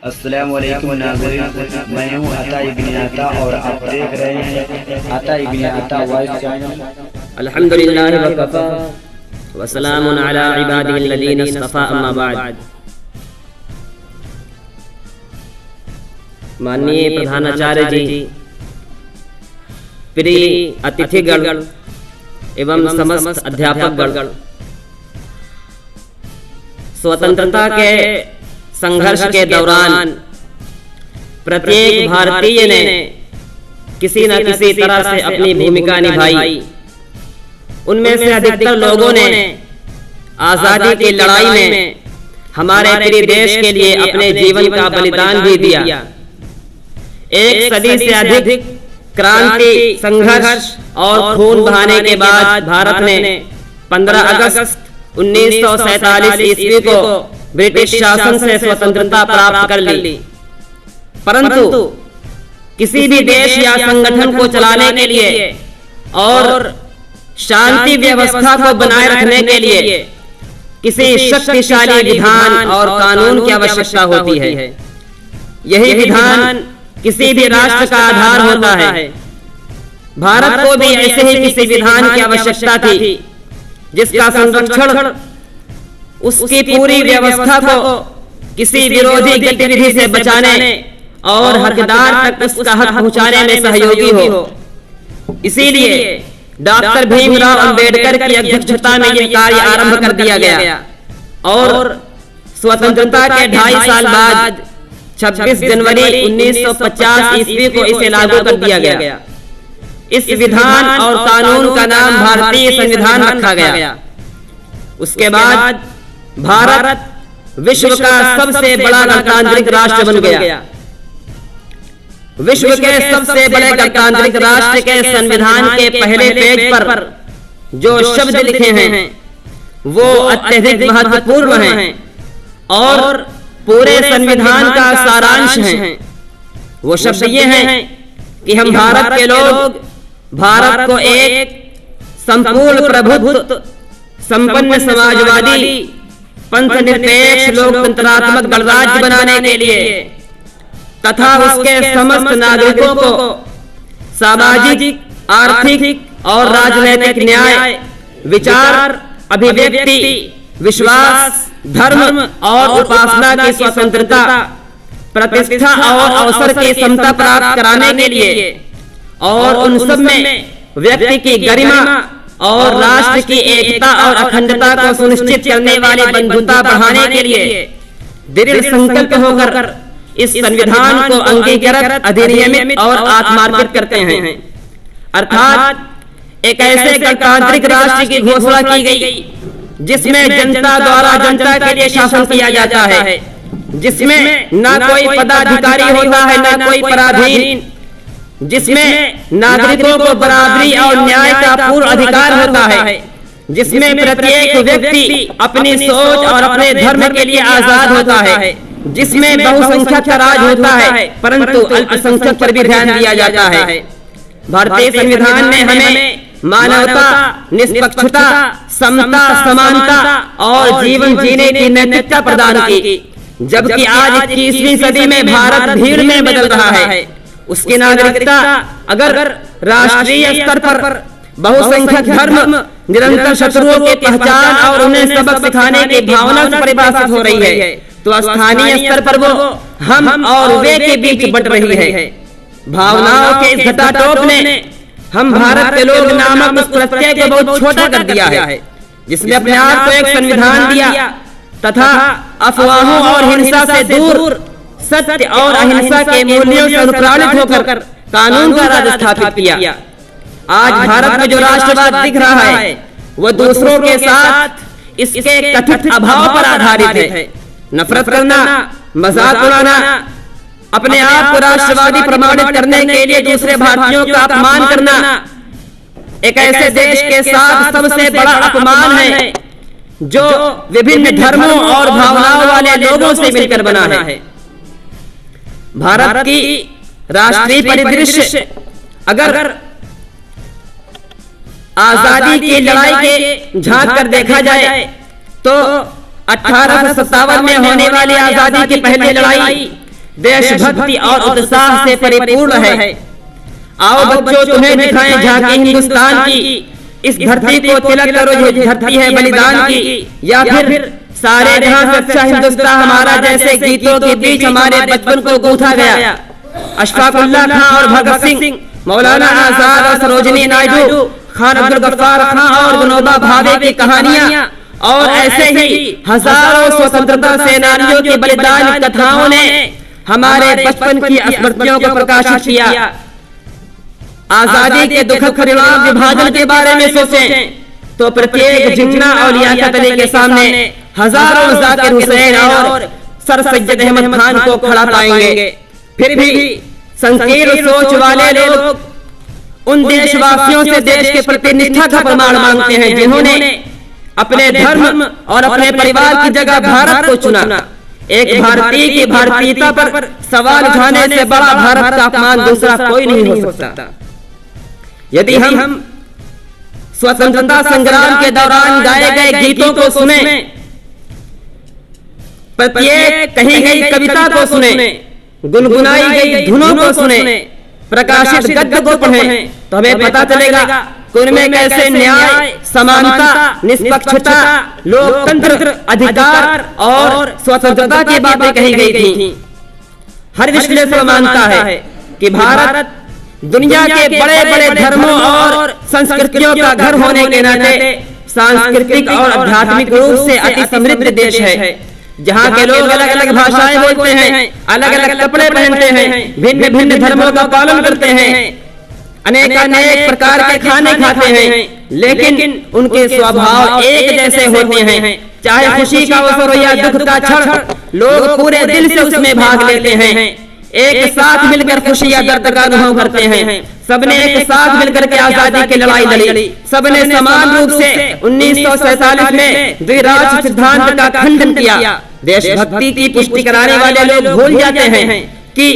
अस्सलामुअलैकुम नाज़रीन, मैं हूँ अता इब्न अता और आप देख रहे हैं अता इब्न अता वॉइस चैनल। अल्हम्दुलिल्लाह वकफ़ा व सलामुन अला इबादिल्लज़ीना इस्तफ़ा, अम्मा बाद। माननीय प्रधानाचार्य जी, प्रिय अतिथिगण एवं समस्त अध्यापकगण, स्वतंत्रता के संघर्ष के दौरान प्रत्येक भारतीय ने किसी न किसी तरह से अपनी भूमिका निभाई। उनमें से अधिकतर लोगों ने आजादी की लड़ाई में हमारे प्रिय देश के लिए अपने जीवन का बलिदान भी दिया। एक सदी से अधिक क्रांति, संघर्ष और खून बहाने के बाद भारत ने 15 अगस्त 1947 ईस्वी को ब्रिटिश शासन से स्वतंत्रता प्राप्त कर ली। परंतु किसी भी देश या संगठन को चलाने के लिए और शांति व्यवस्था को बनाए रखने के लिए किसी शक्तिशाली विधान और कानून की आवश्यकता होती है। यही विधान किसी भी राष्ट्र का आधार होता है। भारत को भी ऐसे ही किसी विधान की आवश्यकता थी जिसका संरक्षण उसकी पूरी व्यवस्था को किसी विरोधी गतिविधि से बचाने और हकदार तक उसका हक पहुंचाने में सहयोगी हो। इसीलिए डॉक्टर भीमराव अंबेडकर की अध्यक्षता में यह कार्य आरंभ कर दिया गया और स्वतंत्रता के 2.5 साल बाद 26 जनवरी 1950 ईस्वी को इसे लागू कर दिया गया। इस विधान और कानून का नाम भारतीय संविधान रखा गया। उसके बाद भारत विश्व का सबसे बड़ा गणतांत्रिक राष्ट्र बन गया। विश्व के सबसे बड़े गणतांत्रिक राष्ट्र के संविधान के पहले पेज पर जो शब्द लिखे हैं वो अत्यधिक महत्वपूर्ण हैं और पूरे संविधान का सारांश हैं। वो शब्द ये हैं कि हम भारत के लोग भारत को एक संपूर्ण प्रभुत्व, संपन्न समाजवादी, पंथ निरपेक्ष, लोकतंत्रात्मक गणराज्य बनाने के लिए तथा उसके समस्त नागरिकों को सामाजिक, आर्थिक और राजनीतिक न्याय, विचार, अभिव्यक्ति, विश्वास, धर्म और उपासना की स्वतंत्रता, प्रतिष्ठा और अवसर की समता प्राप्त कराने के लिए और उन सब में व्यक्ति की गरिमा और राष्ट्र की एकता और अखंडता को सुनिश्चित करने वाली बंधुता बढ़ाने के लिए दृढ़ संकल्प होकर इस संविधान को अंगीकृत, अधिनियमित और आत्मार्पित करते हैं। अर्थात एक ऐसे गणतांत्रिक राष्ट्र की घोषणा की गई जिसमें जनता द्वारा जनता के लिए शासन किया जाता है, जिसमें न कोई पदाधिकारी होता है न कोई पराधीन, जिसमें नागरिकों को बराबरी और न्याय का पूर्ण अधिकार होता है, जिसमें प्रत्येक व्यक्ति अपनी सोच और अपने धर्म के लिए आजाद होता है, जिसमें बहुसंख्यक का राज होता है परंतु अल्पसंख्यक पर भी ध्यान दिया जाता है। भारतीय संविधान ने हमें मानवता, निष्पक्षता, समता, समानता और जीवन जीने की नैतिकता प्रदान की। जबकि आज 21वीं सदी में भारत भीड़ में बदल रहा है। उसकी नागरिकता अगर राष्ट्रीय स्तर पर बहुसंख्यक धर्म निरंतर शत्रुओं की पहचान और उन्हें सबक सिखाने की भावना से परिभाषित हो रही है तो स्थानीय स्तर पर वो हम और वे के बीच बट रही है। भावनाओं के इस घटाटोप ने हम भारत के लोग नामक उस प्रत्यय को बहुत छोटा कर दिया है जिसने अपने आप को एक संविधान दिया तथा अफवाहों और हिंसा से दूर सत्य और अहिंसा के मूल्यों से अनुप्राणित होकर कानून का राज स्थापित किया। आज भारत में जो राष्ट्रवाद दिख रहा है वह दूसरों के साथ इसके कथित अभाव पर आधारित है। नफरत करना, मजाक उड़ाना, अपने आप को राष्ट्रवादी प्रमाणित करने के लिए दूसरे भारतीयों का अपमान करना एक ऐसे देश के साथ सबसे बड़ा अपमान है जो विभिन्न धर्मों और भावनाओं वाले लोगों से मिलकर बना है। भारत की राष्ट्रीय परिदृश्य अगर आजादी की लड़ाई के झांक कर देखा जाए तो 1857 में होने वाली आजादी की पहली लड़ाई देशभक्ति और उत्साह से परिपूर्ण है। आओ बच्चों, तुम्हें दिखाएं झांकी हिंदुस्तान की। इस धरती को तिलक करो, ये धरती है बलिदान की। या फिर सारे जहां से अच्छा हिंदुस्तान हमारा जैसे गीतों के बीच हमारे बचपन को गूंथा गया। अशफाकुल्लाह खां और भगत सिंह, मौलाना आजाद और सरोजनी नायडू, खान अब्दुल गफ्फार खां और विनोबा भावे की कहानियां और ऐसे ही हजारों स्वतंत्रता सेनानियों की बलिदान कथाओं ने हमारे बचपन की स्मृतियों को प्रकाशित किया। आजादी के दुखद परिणाम विभाजन के बारे में सोचें तो प्रत्येक जिन्ना और लियाकत अली के सामने हजारों जाकिर हुसैन और सर सैयद अहमद खान को खड़ा पाएंगे। फिर भी संकीर्ण सोच वाले लोग उन देशवासियों से देश के प्रति निष्ठा का प्रमाण मांगते हैं जिन्होंने अपने धर्म और अपने परिवार की जगह भारत को चुना। एक भारतीय की भारतीयता पर सवाल उठाने से बड़ा भारत का अपमान दूसरा कोई नहीं हो सकता। यदि हम स्वतंत्रता संग्राम के दौरान गाए गए गीतों को सुने, प्रत्येक कही गई कविता को सुने, गुनगुनाई गई धुनों को सुने, प्रकाशित गद्य को पढ़ें, तो हमें पता चलेगा कि उनमें कैसे न्याय, समानता, निष्पक्षता, लोकतंत्र, अधिकार और स्वतंत्रता की बातें कही गई थी। हर विश्लेषक मानता है कि भारत दुनिया के बड़े बड़े धर्मों और संस्कृतियों का घर होने के नाते सांस्कृतिक और आध्यात्मिक रूप से अति समृद्ध देश है, जहाँ के लोग अलग अलग भाषाएं बोलते हैं, अलग अलग कपड़े पहनते हैं, भिन्न भिन्न धर्मों का पालन करते हैं, अनेक प्रकार के खाने खाते हैं, लेकिन उनके स्वभाव एक जैसे होते हैं। चाहे खुशी का अवसर हो या दुख का क्षण, लोग पूरे दिल से उसमें भाग लेते हैं। एक साथ मिलकर खुशी या दर्द का अनुभव करते हैं। सबने एक साथ मिलकर के आजादी की लड़ाई लड़ी। सबने समान रूप से 1947 में द्विराष्ट्र सिद्धांत का खंडन किया। देशभक्ति की पुष्टि कराने वाले लोग भूल जाते हैं कि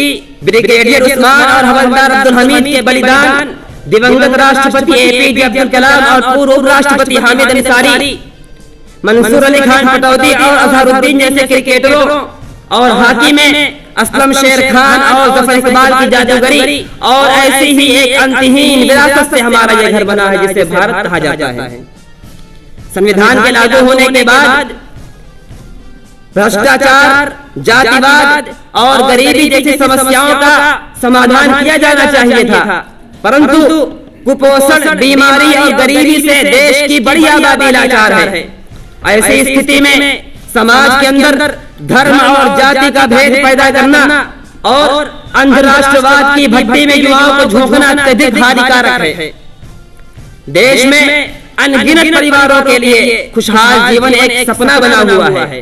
ब्रिगेडियर उस्मान और हवलदार अब्दुल हमीद के बलिदान, दिवंगत राष्ट्रपति एपीजे अब्दुल कलाम और पूर्व उपराष्ट्रपति हामिद अंसारी, मंसूर अली खान पटौदी और अजहरुद्दीन जैसे क्रिकेटरों और हॉकी में असलम शेर खान और जफर इकबाल की जादूगरी और ऐसी ही एक अंतहीन विरासत से हमारा यह घर बना है जिसे भारत कहा जाता है। संविधान के लागू होने के बाद भ्रष्टाचार, जातिवाद और गरीबी जैसी समस्याओं का समाधान किया जाना चाहिए था, परंतु कुपोषण, बीमारी और गरीबी से देश की बड़ी आबादी लाचार है। ऐसी स्थिति में समाज के अंदर धर्म और जाति का भेद पैदा करना और अंधराष्ट्रवाद की भट्टी में युवाओं को झोंकना अत्यधिक हानिकारक है। देश में अनगिनत परिवारों के लिए खुशहाल जीवन एक सपना बना हुआ है।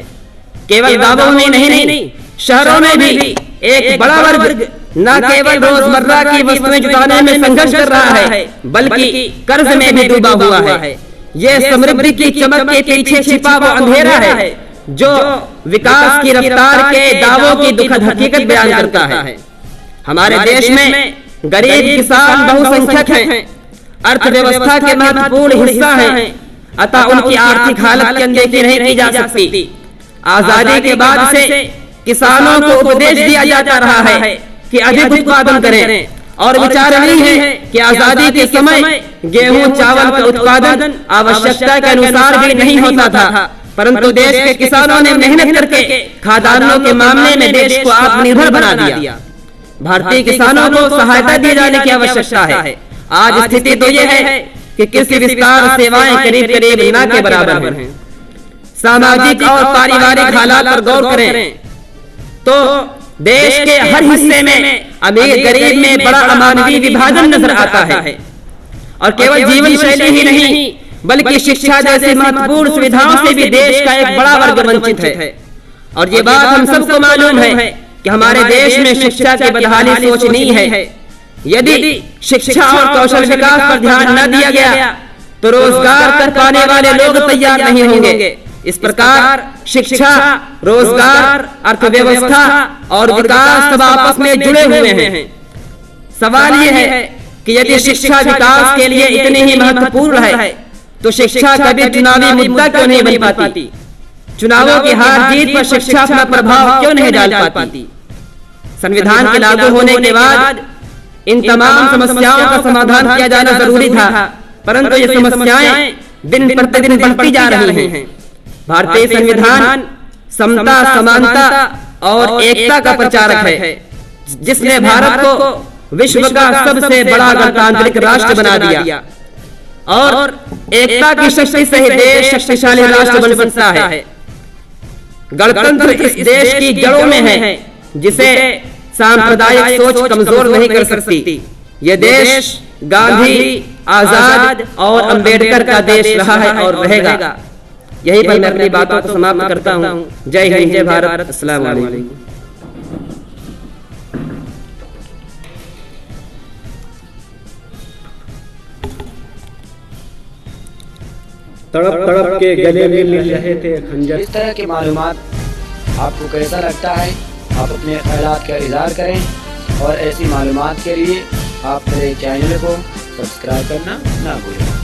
केवल गांवों में नहीं, शहरों में भी एक बड़ा वर्ग न केवल रोजमर्रा की वस्तुएं जुटाने में संघर्ष कर रहा है, बल्कि कर्ज में भी डूबा हुआ है। ये समृद्धि की चमक के पीछे छिपा वो अंधेरा है जो विकास की रफ्तार के दावों की दुखद हकीकत बयान करता है। हमारे देश में गरीब किसान बहुसंख्यक हैं, अर्थव्यवस्था के महत्वपूर्ण हिस्सा हैं, अतः उनकी आर्थिक हालत की अनदेखी नहीं की जा सकती। आजादी के बाद से किसानों को उपदेश दिया जाता रहा है कि अधिक उत्पादन करें, और विचार यही है कि आजादी के समय गेहूं चावल का उत्पादन आवश्यकता के अनुसार भी नहीं होता था, परंतु देश के किसानों ने मेहनत करके खाद्यान्नों के मामले में देश को आत्मनिर्भर बना दिया। भारतीय किसानों को सहायता दी जाने की आवश्यकता है। आज स्थिति तो यह है कि कृषि विस्तार सेवाएं करीब करीब न के बराबर हैं। सामाजिक और पारिवारिक हालात पर गौर करें तो देश के हर हिस्से में अमीर गरीब में बड़ा अमानवीय विभाजन नजर आता है, और केवल जीवन शैली ही नहीं बल्कि शिक्षा जैसी महत्वपूर्ण सुविधाओं से भी देश का एक बड़ा वर्ग वंचित है। और ये बात हम सबको मालूम है कि हमारे देश में शिक्षा की बदहाली सोचनीय है। यदि शिक्षा और कौशल विकास पर ध्यान न दिया गया तो रोजगार कर पाने वाले लोग तैयार नहीं होंगे। इस प्रकार शिक्षा, रोजगार, अर्थव्यवस्था और विकास सब आपस में जुड़े हुए हैं। सवाल यह है कि यदि शिक्षा विकास के लिए इतनी ही महत्वपूर्ण है तो शिक्षा कभी चुनावी मुद्दा क्यों नहीं बन पाती? चुनावों की हार जीत पर शिक्षा अपना प्रभाव क्यों नहीं डाल पाती? संविधान के लागू होने के बाद इन तमाम समस्याओं का समाधान किया जाना जरूरी था, परंतु ये समस्याएं दिन प्रतिदिन बढ़ती जा रही हैं। भारतीय संविधान समता, समानता और एकता का प्रचारक है, जिसने भारत को विश्व का सबसे बड़ा गणतांत्रिक राष्ट्र बना दिया और एकता की शक्ति से ही देश शक्तिशाली राष्ट्र बन सकता है। गणतंत्र इस देश की जड़ों में है, जिसे सांप्रदायिक सोच कमजोर नहीं कर सकती। यह देश गांधी, आजाद और अंबेडकर का देश रहा है और रहेगा। यही पर मैं अपनी बातों को समाप्त करता हूँ। जय हिंद, जय भारत, अस्सलाम वालेकुम। तड़प तड़प के गले में मिल रहे थे खंजर। इस तरह की मालूमात आपको कैसा लगता है, आप अपने ख्यालात का इज़हार करें और ऐसी मालूमात के लिए आप मेरे चैनल को सब्सक्राइब करना ना भूलें।